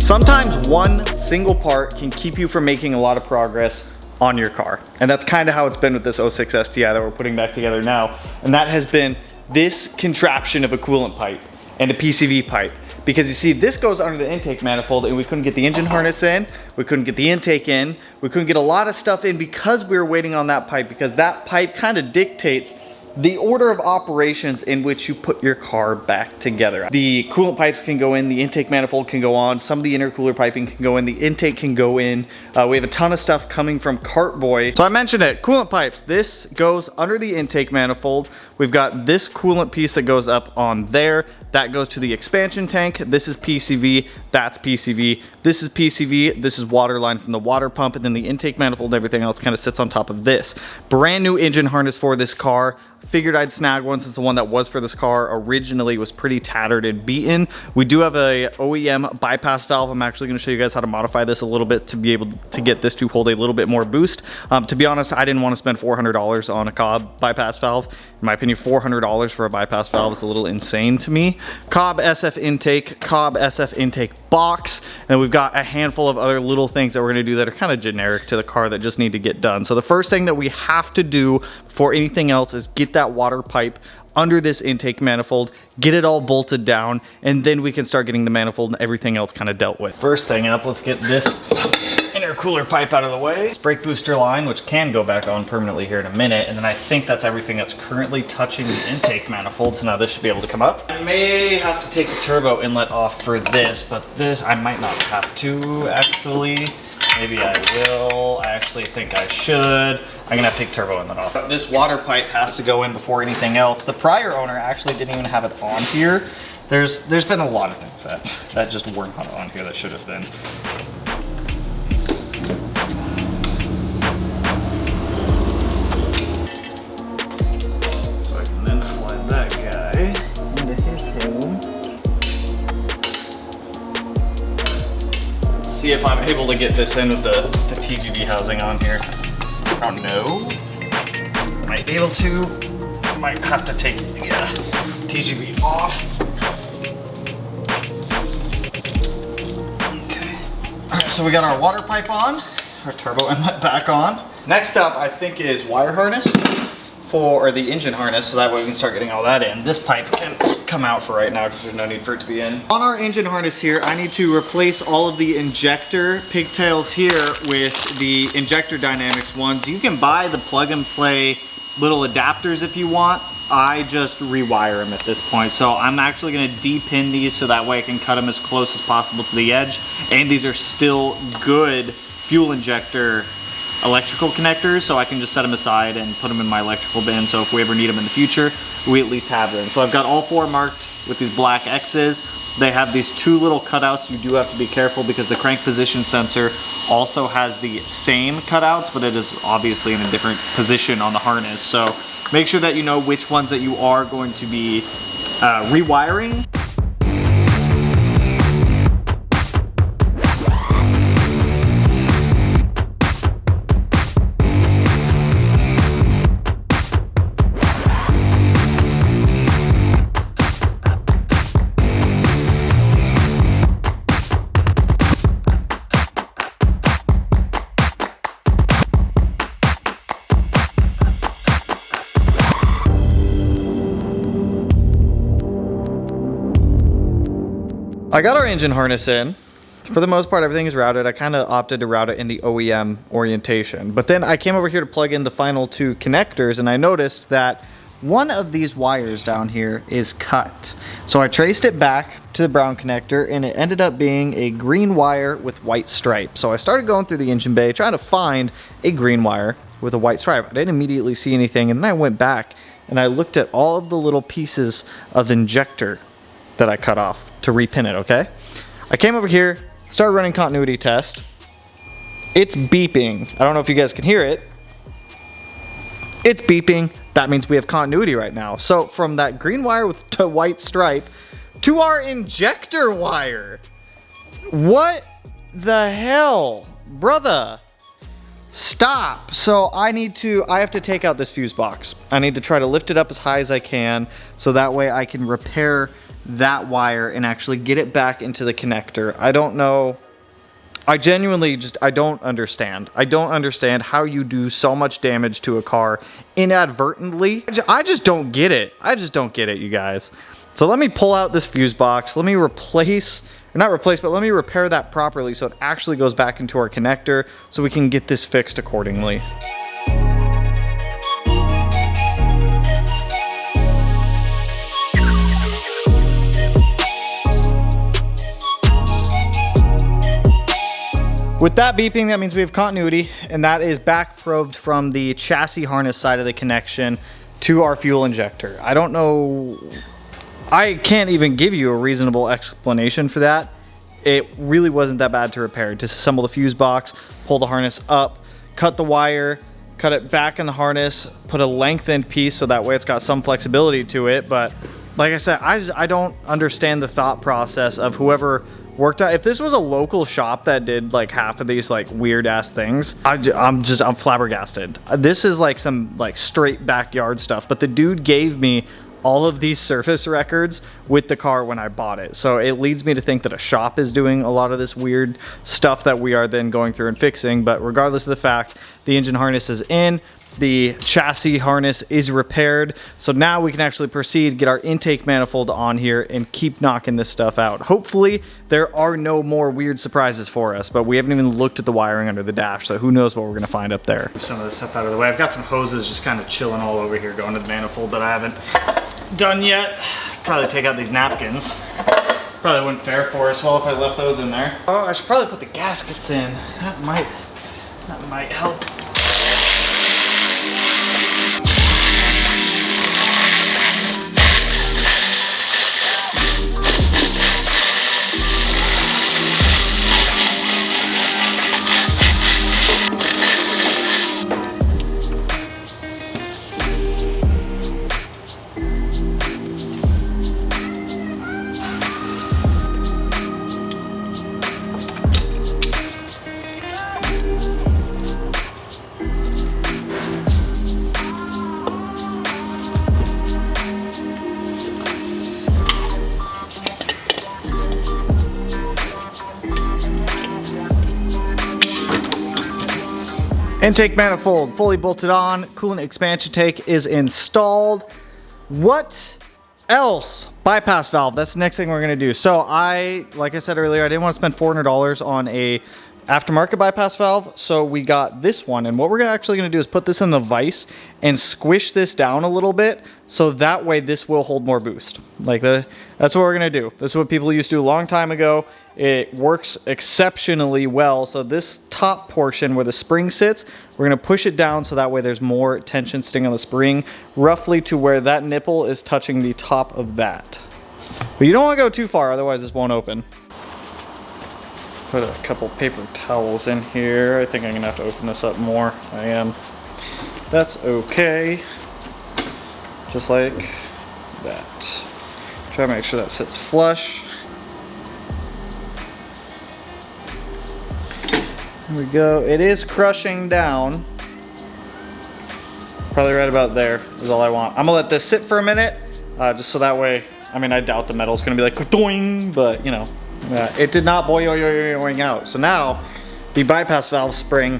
Sometimes one single part can keep you from making a lot of progress on your car. And that's kind of how it's been with this 06 STI that we're putting back together now. And that has been this contraption of a coolant pipe and a PCV pipe. Because you see, this goes under the intake manifold and we couldn't get the engine harness in, we couldn't get the intake in, we couldn't get a lot of stuff in because we were waiting on that pipe, because that pipe kind of dictates the order of operations in which you put your car back together. The coolant pipes can go in, the intake manifold can go on, some of the intercooler piping can go in, the intake can go in. We have a ton of stuff coming from Cartboy. So I mentioned it, coolant pipes. This goes under the intake manifold. We've got this coolant piece that goes up on there. That goes to the expansion tank. This is PCV, that's PCV. This is PCV, this is water line from the water pump, and then the intake manifold and everything else kind of sits on top of this. Brand new engine harness for this car. Figured I'd snag one since the one that was for this car originally was pretty tattered and beaten. We do have a OEM bypass valve. I'm actually going to show you guys how to modify this a little bit to be able to get this to hold a little bit more boost. To be honest, I didn't want to spend $400 on a Cobb bypass valve. In my opinion, $400 for a bypass valve is a little insane to me. Cobb SF intake box, and we've got a handful of other little things that we're going to do that are kind of generic to the car that just need to get done. So the first thing that we have to do before anything else is get that water pipe under this intake manifold, get it all bolted down, and then we can start getting the manifold and everything else kind of dealt with. First thing up, let's get this intercooler pipe out of the way. This brake booster line, which can go back on permanently here in a minute, and then I think that's everything that's currently touching the intake manifold, so now this should be able to come up. I may have to take the turbo inlet off for this, but this I might not have to actually. Maybe I will. I actually think I should. I'm gonna have to take turbo inlet off. This water pipe has to go in before anything else. The prior owner actually didn't even have it on here. There's been a lot of things that just weren't on here that should have been. So I can then slide that guy into his home. See if I'm able to get this in with the TGV housing on here. I don't know. Might be able to. Might have to take the TGV off. Okay. Alright, so we got our water pipe on, our turbo inlet back on. Next up, I think, is wire harness or the engine harness, so that way we can start getting all that in. This pipe can come out for right now because there's no need for it to be in. On our engine harness here, I need to replace all of the injector pigtails here with the injector dynamics ones. You can buy the plug and play little adapters if you want. I just rewire them at this point. So I'm actually gonna de-pin these so that way I can cut them as close as possible to the edge. And these are still good fuel injector electrical connectors, so I can just set them aside and put them in my electrical bin, so if we ever need them in the future, we at least have them. So I've got all four marked with these black X's. They have these two little cutouts. You do have to be careful because the crank position sensor also has the same cutouts, but it is obviously in a different position on the harness. So make sure that you know which ones that you are going to be rewiring. I got our engine harness in. For the most part, everything is routed. I kind of opted to route it in the OEM orientation. But then I came over here to plug in the final two connectors, and I noticed that one of these wires down here is cut. So I traced it back to the brown connector, and it ended up being a green wire with white stripes. So I started going through the engine bay trying to find a green wire with a white stripe. I didn't immediately see anything, and then I went back and I looked at all of the little pieces of injector that I cut off to repin it, okay? I came over here, started running continuity test. It's beeping. I don't know if you guys can hear it. It's beeping. that means we have continuity right now. So from that green wire with the white stripe to our injector wire. What the hell, brother? Stop. So I have to take out this fuse box. I need to try to lift it up as high as I can so that way I can repair that wire and actually get it back into the connector. I don't know. I genuinely I don't understand. I don't understand how you do so much damage to a car inadvertently. I just don't get it. I just don't get it, you guys. So let me pull out this fuse box. Let me let me repair that properly so it actually goes back into our connector so we can get this fixed accordingly. With that beeping, that means we have continuity, and that is back probed from the chassis harness side of the connection to our fuel injector. I don't know, I can't even give you a reasonable explanation for that. It really wasn't that bad to repair. Disassemble the fuse box, pull the harness up, cut the wire, cut it back in the harness, put a lengthened piece so that way it's got some flexibility to it. But like I said, I don't understand the thought process of whoever worked out. If this was a local shop that did like half of these like weird ass things, I'm flabbergasted. This is like some like straight backyard stuff, but the dude gave me all of these service records with the car when I bought it. So it leads me to think that a shop is doing a lot of this weird stuff that we are then going through and fixing. But regardless of the fact, the engine harness is in, the chassis harness is repaired. So now we can actually proceed, get our intake manifold on here and keep knocking this stuff out. Hopefully there are no more weird surprises for us, but we haven't even looked at the wiring under the dash. So who knows what we're gonna find up there. Move some of this stuff out of the way. I've got some hoses just kind of chilling all over here going to the manifold that I haven't done yet. Probably take out these napkins. Probably wouldn't fare for us well if I left those in there. Oh, I should probably put the gaskets in. That might help. Intake manifold fully bolted on, coolant expansion tank is installed. What else? Bypass valve, that's the next thing we're gonna do. So like I said earlier, I didn't want to spend $400 on a aftermarket bypass valve, so we got this one. And what we're actually gonna do is put this in the vise and squish this down a little bit, so that way this will hold more boost. That's what we're gonna do. This is what people used to do a long time ago. It works exceptionally well. So this top portion where the spring sits, we're gonna push it down so that way there's more tension sitting on the spring, roughly to where that nipple is touching the top of that. But you don't wanna go too far, otherwise this won't open. Put a couple paper towels in here. I think I'm gonna have to open this up more. I am. That's okay. Just like that. Try to make sure that sits flush. There we go. It is crushing down. Probably right about there is all I want. I'm gonna let this sit for a minute, just so that way, I mean, I doubt the metal's gonna be like doing, but you know, it did not boing out. So now the bypass valve spring,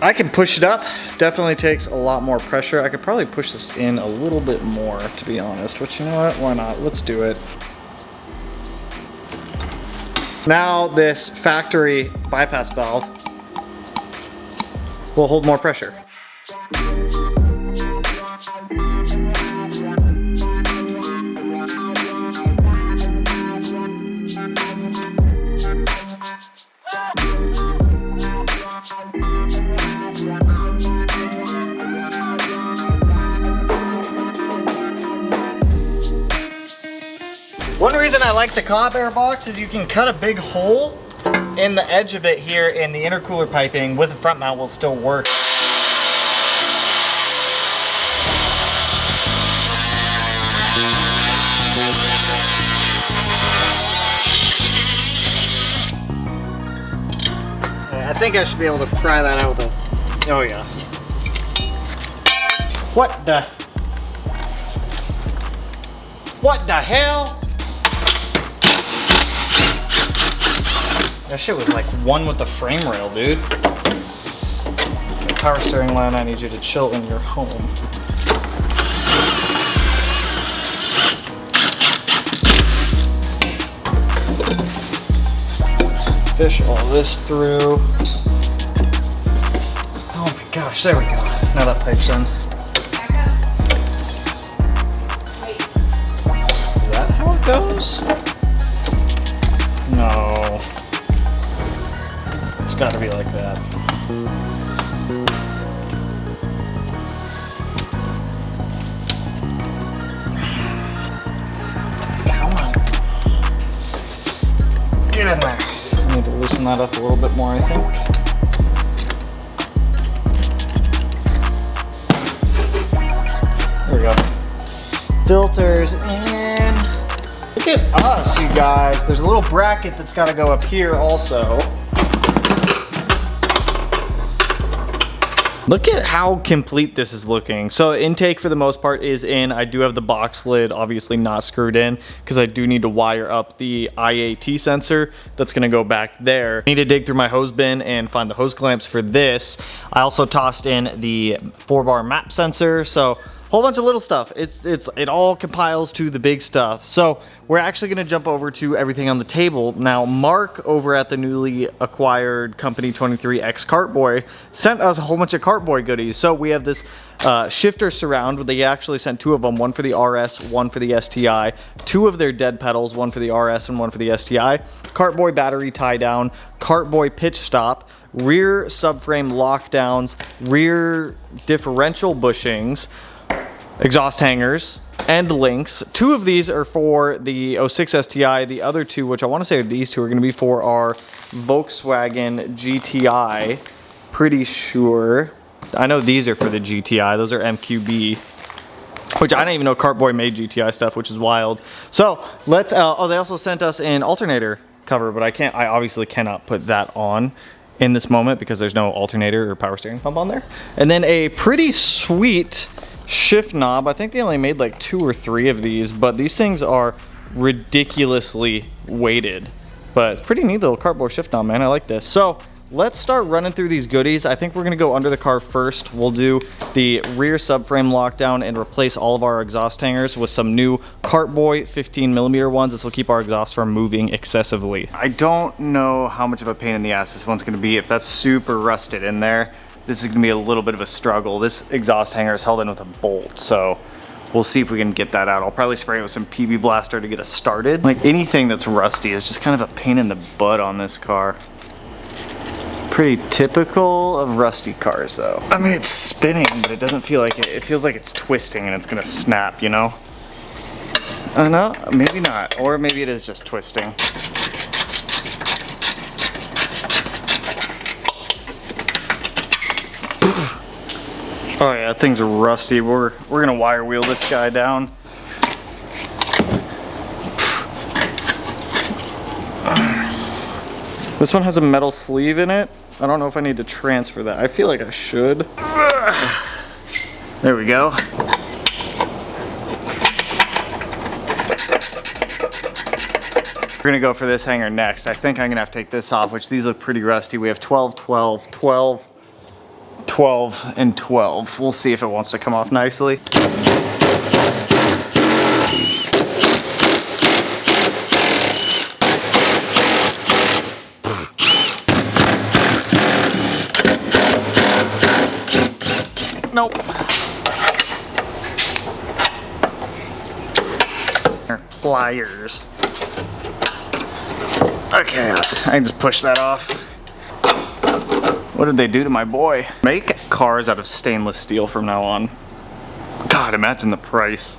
I can push it up. Definitely takes a lot more pressure. I could probably push this in a little bit more, to be honest, which, you know what, why not? Let's do it. Now this factory bypass valve will hold more pressure. One reason I like the Cobb Air box is you can cut a big hole in the edge of it here, and the intercooler piping with the front mount will still work. think I should be able to pry that out with a... Oh yeah. What the? What the hell? That shit was like one with the frame rail, dude. Okay, power steering line, I need you to chill in your home. Fish all this through. Oh my gosh, there we go. Now that pipe's in. Is that how it goes? No. It's gotta be like that. Come on. Get in there. I need to loosen that up a little bit more, I think. There we go. Filters in. Look at us, you guys. There's a little bracket that's got to go up here also. Look at how complete this is looking. So intake for the most part is in. I do have the box lid obviously not screwed in because I do need to wire up the IAT sensor that's gonna go back there. I need to dig through my hose bin and find the hose clamps for this. I also tossed in the 4-bar map sensor. So whole bunch of little stuff. It all compiles to the big stuff. So we're actually gonna jump over to everything on the table. Now, Mark over at the newly acquired Company 23X Cartboy sent us a whole bunch of Cartboy goodies. So we have this shifter surround. They actually sent 2 of them, one for the RS, one for the STI, 2 of their dead pedals, one for the RS and one for the STI, Cartboy battery tie down, Cartboy pitch stop, rear subframe lockdowns, rear differential bushings, exhaust hangers, and links. 2 of these are for the 06 STI. The other 2, which I want to say these 2 are going to be for our Volkswagen GTI. Pretty sure. I know these are for the GTI. Those are MQB. Which I didn't even know Cartboy made GTI stuff, which is wild. So let's. Oh, they also sent us an alternator cover, but I obviously cannot put that on in this moment because there's no alternator or power steering pump on there. And then a pretty sweet shift knob. I think they only made like 2 or 3 of these, but these things are ridiculously weighted. But it's pretty neat little cardboard shift knob, man. I like this. So let's start running through these goodies. I think we're gonna go under the car first. We'll do the rear subframe lockdown and replace all of our exhaust hangers with some new Cartboy 15mm ones. This will keep our exhaust from moving excessively. I don't know how much of a pain in the ass this one's gonna be. If that's super rusted in there, this is gonna be a little bit of a struggle. This exhaust hanger is held in with a bolt, so we'll see if we can get that out. I'll probably spray it with some PB Blaster to get us started. Like anything that's rusty is just kind of a pain in the butt on this car. Pretty typical of rusty cars though. I mean, it's spinning, but it doesn't feel like it. It feels like it's twisting and it's gonna snap, you know? No, maybe not. Or maybe it is just twisting. Oh yeah, that thing's rusty. We're gonna wire wheel this guy down. This one has a metal sleeve in it. I don't know if I need to transfer that. I feel like I should. There we go. We're gonna go for this hanger next. I think I'm gonna have to take this off, which these look pretty rusty. We have 12, 12, 12, 12, and 12. We'll see if it wants to come off nicely. Nope. Pliers. Okay, I can just push that off. What did they do to my boy? Make cars out of stainless steel from now on. God, imagine the price.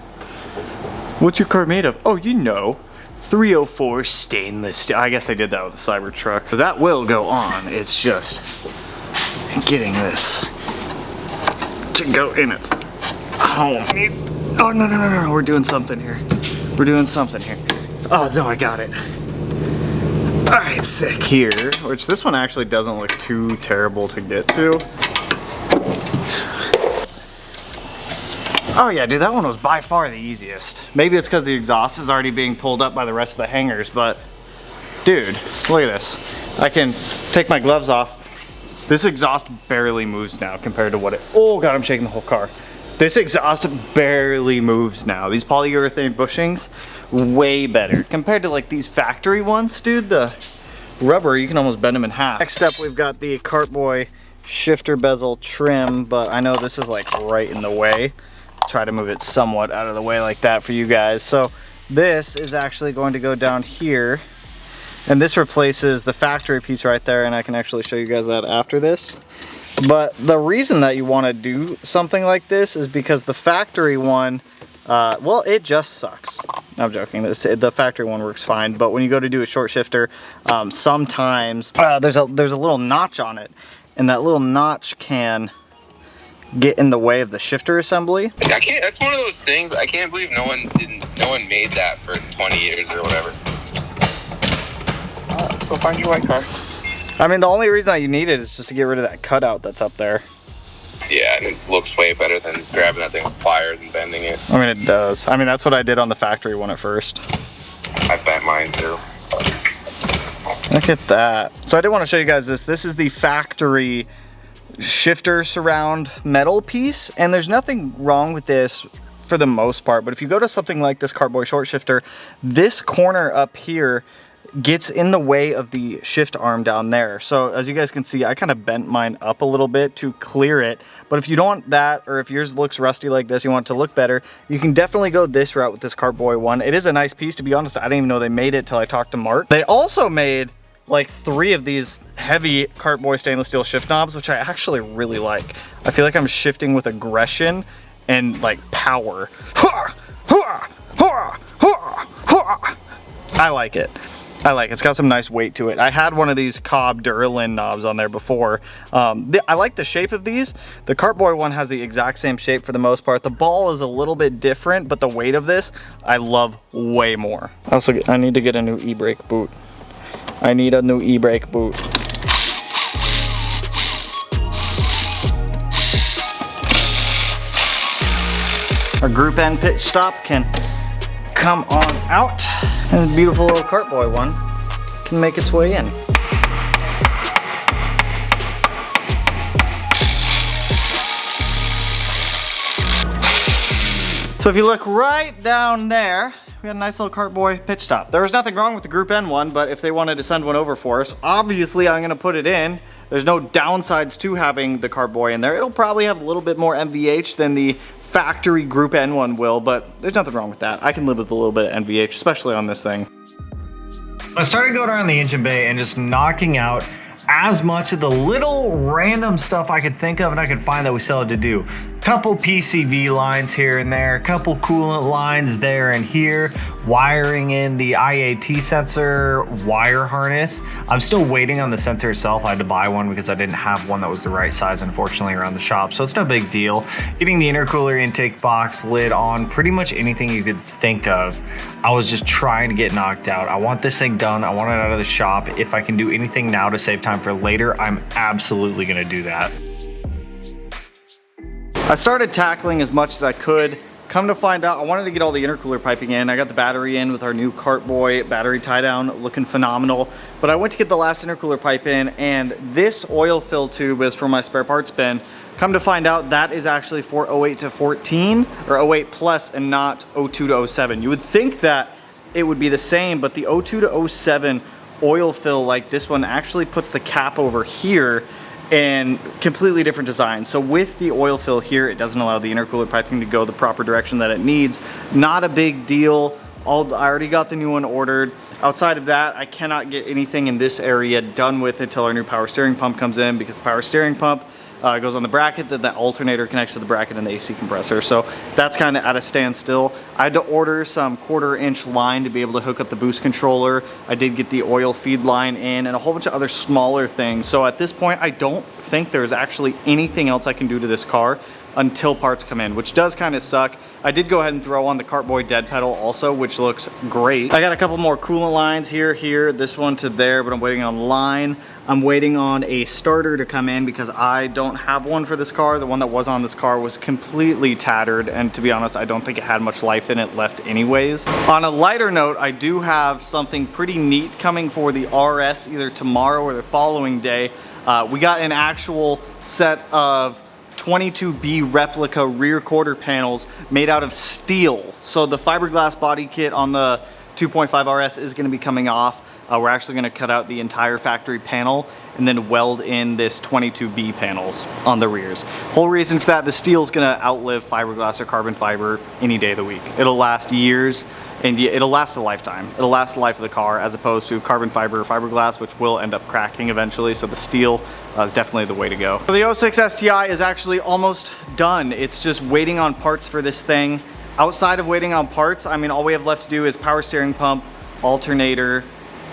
What's your car made of? Oh, you know, 304 stainless steel. I guess they did that with the Cybertruck. So that will go on. It's just getting this to go in it. Oh, no. We're doing something here. We're doing something here. Oh, no, I got it. Alright, sick here, which this one actually doesn't look too terrible to get to. Oh yeah, dude, that one was by far the easiest. Maybe it's because the exhaust is already being pulled up by the rest of the hangers, but dude, look at this. I can take my gloves off. This exhaust barely moves now compared to what it, oh God, I'm shaking the whole car. This exhaust barely moves now. These polyurethane bushings, way better. Compared to like these factory ones, dude, the rubber, you can almost bend them in half. Next up, we've got the Cartboy shifter bezel trim, but I know this is like right in the way. Try to move it somewhat out of the way like that for you guys. So this is actually going to go down here. And this replaces the factory piece right there, and I can actually show you guys that after this. But the reason that you want to do something like this is because the factory one, well, it just sucks. No, I'm joking. The factory one works fine, but when you go to do a short shifter, sometimes there's a little notch on it, and that little notch can get in the way of the shifter assembly. I can't. That's one of those things. I can't believe no one made that for 20 years or whatever. Let's go find your white car. I mean, the only reason that you need it is just to get rid of that cutout that's up there. Yeah, and it looks way better than grabbing that thing with pliers and bending it. I mean, it does. I mean, that's what I did on the factory one at first. I bent mine too. Look at that. So I did want to show you guys this. This is the factory shifter surround metal piece, and there's nothing wrong with this for the most part, but if you go to something like this Cartboy short shifter, this corner up here gets in the way of the shift arm down there. So as you guys can see, I kind of bent mine up a little bit to clear it, but if you don't want that, or if yours looks rusty like this, you want it to look better, you can definitely go this route with this Cartboy one. It is a nice piece, to be honest. I didn't even know they made it till I talked to Mark. They also made like 3 of these heavy Cartboy stainless steel shift knobs, which I actually really like. I feel like I'm shifting with aggression and like power. I like it. I like it. It's got some nice weight to it. I had one of these Cobb Duralin knobs on there before. I like the shape of these. The Cartboy one has the exact same shape for the most part. The ball is a little bit different, but the weight of this, I love way more. I need to get a new e-brake boot. I need a new e-brake boot. Our group end pitch stop can come on out, and the beautiful little Cartboy one can make its way in. So if you look right down there, we got a nice little Cartboy pitch stop. There was nothing wrong with the group N one, but if they wanted to send one over for us, obviously I'm gonna put it in. There's no downsides to having the Cartboy in there. It'll probably have a little bit more MVH than the factory group N one will, but there's nothing wrong with that. I can live with a little bit of NVH, especially on this thing. I started going around the engine bay and just knocking out as much of the little random stuff I could think of and I could find that we still had to do. Couple PCV lines here and there, couple coolant lines there and here, wiring in the IAT sensor wire harness. I'm still waiting on the sensor itself. I had to buy one because I didn't have one that was the right size, unfortunately, around the shop, so it's no big deal. Getting the intercooler intake box lid on, pretty much anything you could think of, I was just trying to get knocked out. I want this thing done. I want it out of the shop. If I can do anything now to save time for later, I'm absolutely gonna do that. I started tackling as much as I could. Come to find out, I wanted to get all the intercooler piping in. I got the battery in with our new Cartboy battery tie down, looking phenomenal. But I went to get the last intercooler pipe in, and this oil fill tube is for my spare parts bin. Come to find out, that is actually for 08 to 14, or 08 plus, and not 02 to 07. You would think that it would be the same, but the 02 to 07 oil fill like this one actually puts the cap over here, and completely different design. So with the oil fill here, it doesn't allow the intercooler piping to go the proper direction that it needs. Not a big deal. I already got the new one ordered. Outside of that, I cannot get anything in this area done with until our new power steering pump comes in, because the power steering pump goes on the bracket, then the alternator connects to the bracket and the AC compressor. So that's kind of at a standstill. I had to order some 1/4 inch line to be able to hook up the boost controller. I did get the oil feed line in and a whole bunch of other smaller things. So at this point, I don't think there's actually anything else I can do to this car until parts come in, which does kind of suck. I did go ahead and throw on the Cartboy dead pedal also, which looks great. I got a couple more coolant lines here, this one to there, but I'm waiting on line. I'm waiting on a starter to come in because I don't have one for this car. The one that was on this car was completely tattered, and to be honest, I don't think it had much life in it left anyways. On a lighter note, I do have something pretty neat coming for the RS either tomorrow or the following day. We got an actual set of 22B replica rear quarter panels made out of steel. So the fiberglass body kit on the 2.5 RS is going to be coming off. We're actually going to cut out the entire factory panel and then weld in this 22B panels on the rears. Whole reason for that, the steel is going to outlive fiberglass or carbon fiber any day of the week. It'll last years, and it'll last a lifetime. It'll last the life of the car, as opposed to carbon fiber or fiberglass, which will end up cracking eventually. So the steel is definitely the way to go. So the 06 STI is actually almost done. It's just waiting on parts for this thing. Outside of waiting on parts, I mean, all we have left to do is power steering pump, alternator,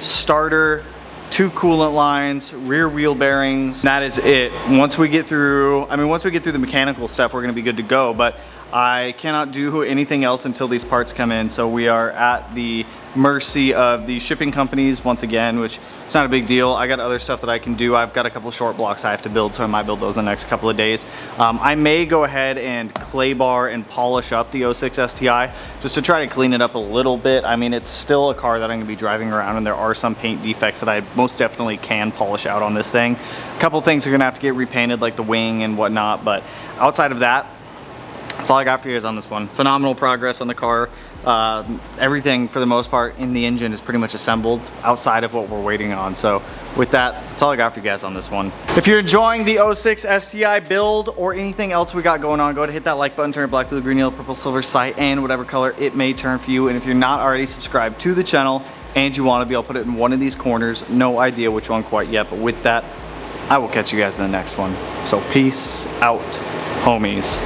starter, 2 coolant lines, rear wheel bearings. That is it. Once we get through the mechanical stuff, we're gonna be good to go, but I cannot do anything else until these parts come in. So we are at the mercy of the shipping companies once again, which it's not a big deal. I got other stuff that I can do. I've got a couple of short blocks I have to build, so I might build those in the next couple of days. I may go ahead and clay bar and polish up the 06 STI just to try to clean it up a little bit. I mean, it's still a car that I'm gonna be driving around, and there are some paint defects that I most definitely can polish out on this thing. A couple things are gonna have to get repainted, like the wing and whatnot, but outside of that, that's all I got for you guys on this one. Phenomenal progress on the car. Everything for the most part in the engine is pretty much assembled outside of what we're waiting on. So with that, that's all I got for you guys on this one. If you're enjoying the 06 STI build or anything else we got going on, go ahead and hit that like button, turn it black, blue, green, yellow, purple, silver, cyan, whatever color it may turn for you. And if you're not already subscribed to the channel and you want to be, I'll put it in one of these corners. No idea which one quite yet, but with that, I will catch you guys in the next one. So peace out, homies.